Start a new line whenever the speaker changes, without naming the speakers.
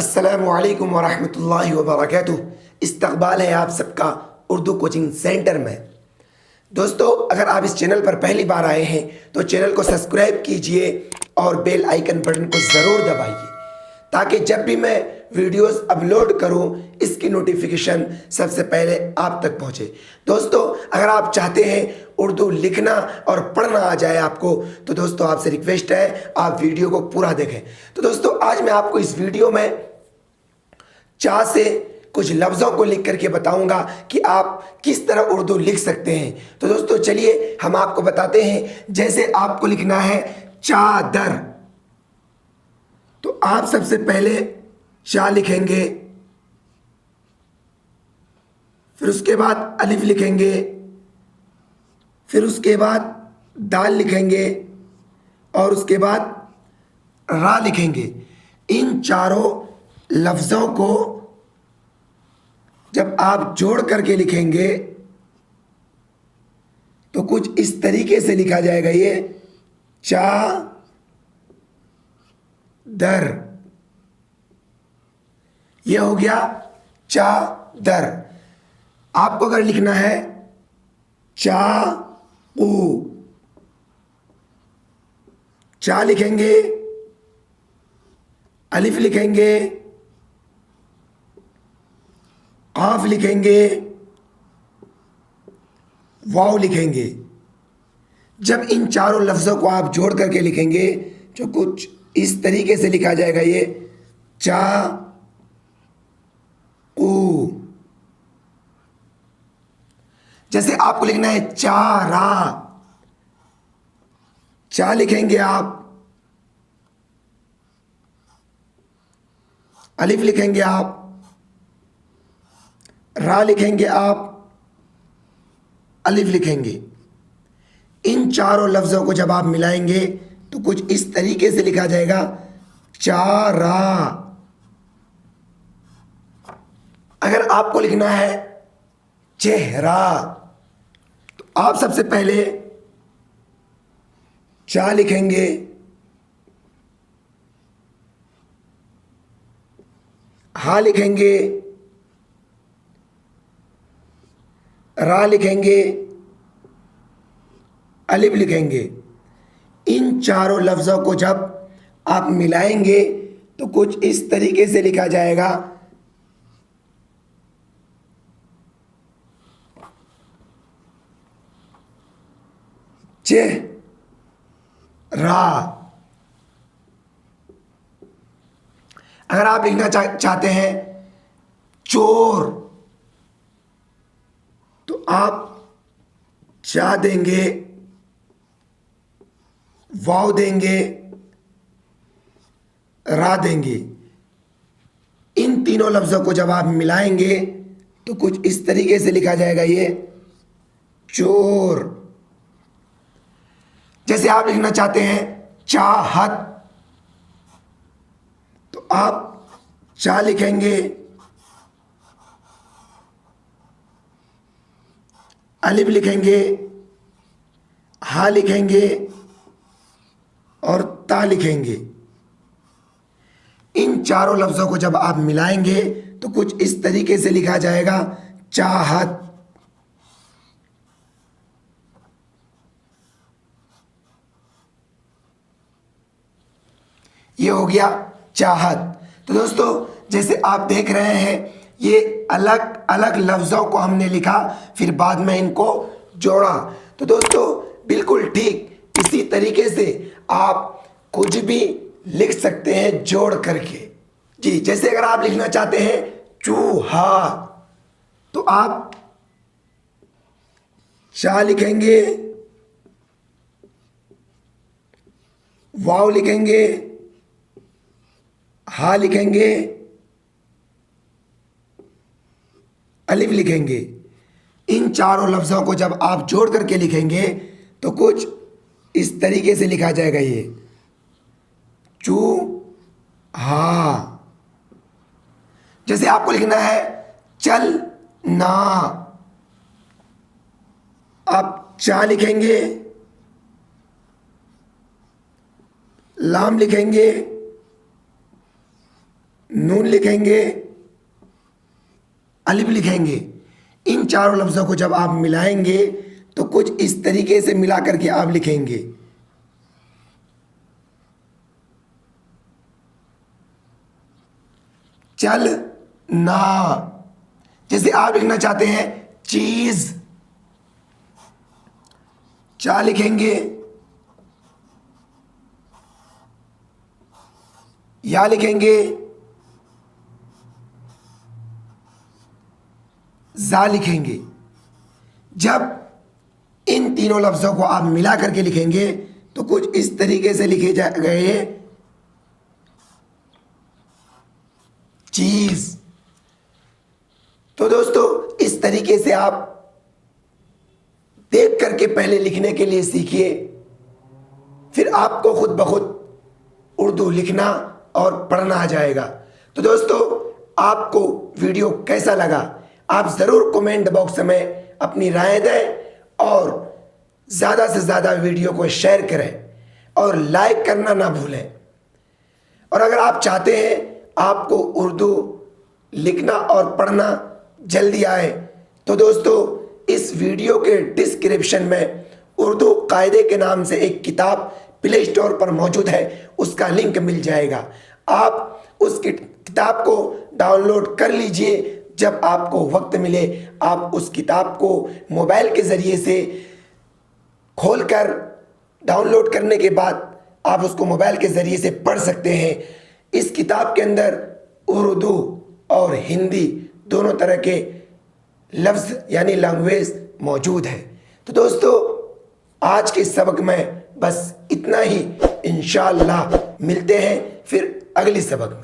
अस्सलामुअलैकुम वरहमतुल्लाहि वबरकातुह। इस्तकबाल है आप सबका उर्दू कोचिंग सेंटर में। दोस्तों, अगर आप इस चैनल पर पहली बार आए हैं तो चैनल को सब्सक्राइब कीजिए और बेल आइकन बटन को ज़रूर दबाइए ताकि जब भी मैं वीडियोस अपलोड करूं इसकी नोटिफिकेशन सबसे पहले आप तक पहुंचे। दोस्तों, अगर आप चाहते हैं उर्दू लिखना और पढ़ना आ जाए आपको, तो दोस्तों आपसे रिक्वेस्ट है आप वीडियो को पूरा देखें। तो दोस्तों, आज मैं आपको इस वीडियो में चा से कुछ लफ्ज़ों को लिख करके बताऊंगा कि आप किस तरह उर्दू लिख सकते हैं। तो दोस्तों चलिए हम आपको बताते हैं। जैसे आपको लिखना है चादर, तो आप सबसे पहले चा लिखेंगे, फिर उसके बाद अलिफ लिखेंगे, फिर उसके बाद दाल लिखेंगे और उसके बाद रा लिखेंगे। इन चारों लफ्ज़ों को जब आप जोड़ करके लिखेंगे तो कुछ इस तरीके से लिखा जाएगा। ये चा दर, ये हो गया चादर। आपको अगर लिखना है चाकू, चा लिखेंगे, अलिफ लिखेंगे, काफ लिखेंगे, वाव लिखेंगे। जब इन चारों लफ्ज़ों को आप जोड़ करके लिखेंगे जो कुछ इस तरीके से लिखा जाएगा। ये चाकू। जैसे आपको लिखना है चारा, चा लिखेंगे आप, अलिफ लिखेंगे आप, रा लिखेंगे आप, अलिफ लिखेंगे। इन चारों लफ्ज़ों को जब आप मिलाएंगे तो कुछ इस तरीके से लिखा जाएगा चारा। अगर आपको लिखना है चेहरा, तो आप सबसे पहले चा लिखेंगे, हा लिखेंगे, रा लिखेंगे, अलिफ लिखेंगे। इन चारों लफ्ज़ों को जब आप मिलाएंगे तो कुछ इस तरीके से लिखा जाएगा चेहरा। अगर आप लिखना चाहते हैं चोर, तो आप चा देंगे, वाव देंगे, रा देंगे। इन तीनों लफ्ज़ों को जब आप मिलाएंगे तो कुछ इस तरीके से लिखा जाएगा ये चोर। जैसे आप लिखना चाहते हैं चाहत, तो आप चा लिखेंगे, अलिफ लिखेंगे, हा लिखेंगे और ता लिखेंगे। इन चारों लफ्ज़ों को जब आप मिलाएंगे तो कुछ इस तरीके से लिखा जाएगा चाहत। ये हो गया चाहत। तो दोस्तों, जैसे आप देख रहे हैं ये अलग अलग लफ्ज़ों को हमने लिखा, फिर बाद में इनको जोड़ा। तो दोस्तों बिल्कुल ठीक इसी तरीके से आप कुछ भी लिख सकते हैं जोड़ करके। जी, जैसे अगर आप लिखना चाहते हैं चूहा, तो आप चा लिखेंगे, वाव लिखेंगे, हा लिखेंगे, अलिफ लिखेंगे। इन चारों लफ्ज़ों को जब आप जोड़ करके लिखेंगे तो कुछ इस तरीके से लिखा जाएगा ये चूहा। जैसे आपको लिखना है चल ना, आप चा लिखेंगे, लाम लिखेंगे, नून लिखेंगे, अलिफ लिखेंगे। इन चारों लफ्ज़ों को जब आप मिलाएंगे तो कुछ इस तरीके से मिला करके आप लिखेंगे। चल ना, जैसे आप लिखना चाहते हैं चीज, चा लिखेंगे, या लिखेंगे, जा लिखेंगे। जब इन तीनों लफ्ज़ों को आप मिला करके लिखेंगे तो कुछ इस तरीके से लिखे जा गए चीज। तो दोस्तों इस तरीके से आप देख करके पहले लिखने के लिए सीखिए, फिर आपको खुद ब खुद उर्दू लिखना और पढ़ना आ जाएगा। तो दोस्तों आपको वीडियो कैसा लगा आप ज़रूर कमेंट बॉक्स में अपनी राय दें और ज़्यादा से ज़्यादा वीडियो को शेयर करें और लाइक करना ना भूलें। और अगर आप चाहते हैं आपको उर्दू लिखना और पढ़ना जल्दी आए तो दोस्तों इस वीडियो के डिस्क्रिप्शन में उर्दू कायदे के नाम से एक किताब प्ले स्टोर पर मौजूद है, उसका लिंक मिल जाएगा। आप उस किताब को डाउनलोड कर लीजिए। जब आपको वक्त मिले आप उस किताब को मोबाइल के ज़रिए से खोलकर डाउनलोड करने के बाद आप उसको मोबाइल के ज़रिए से पढ़ सकते हैं। इस किताब के अंदर उर्दू और हिंदी दोनों तरह के लफ्ज़ यानी लैंग्वेज मौजूद है। तो दोस्तों आज के सबक में बस इतना ही। इंशाअल्लाह मिलते हैं फिर अगली सबक में।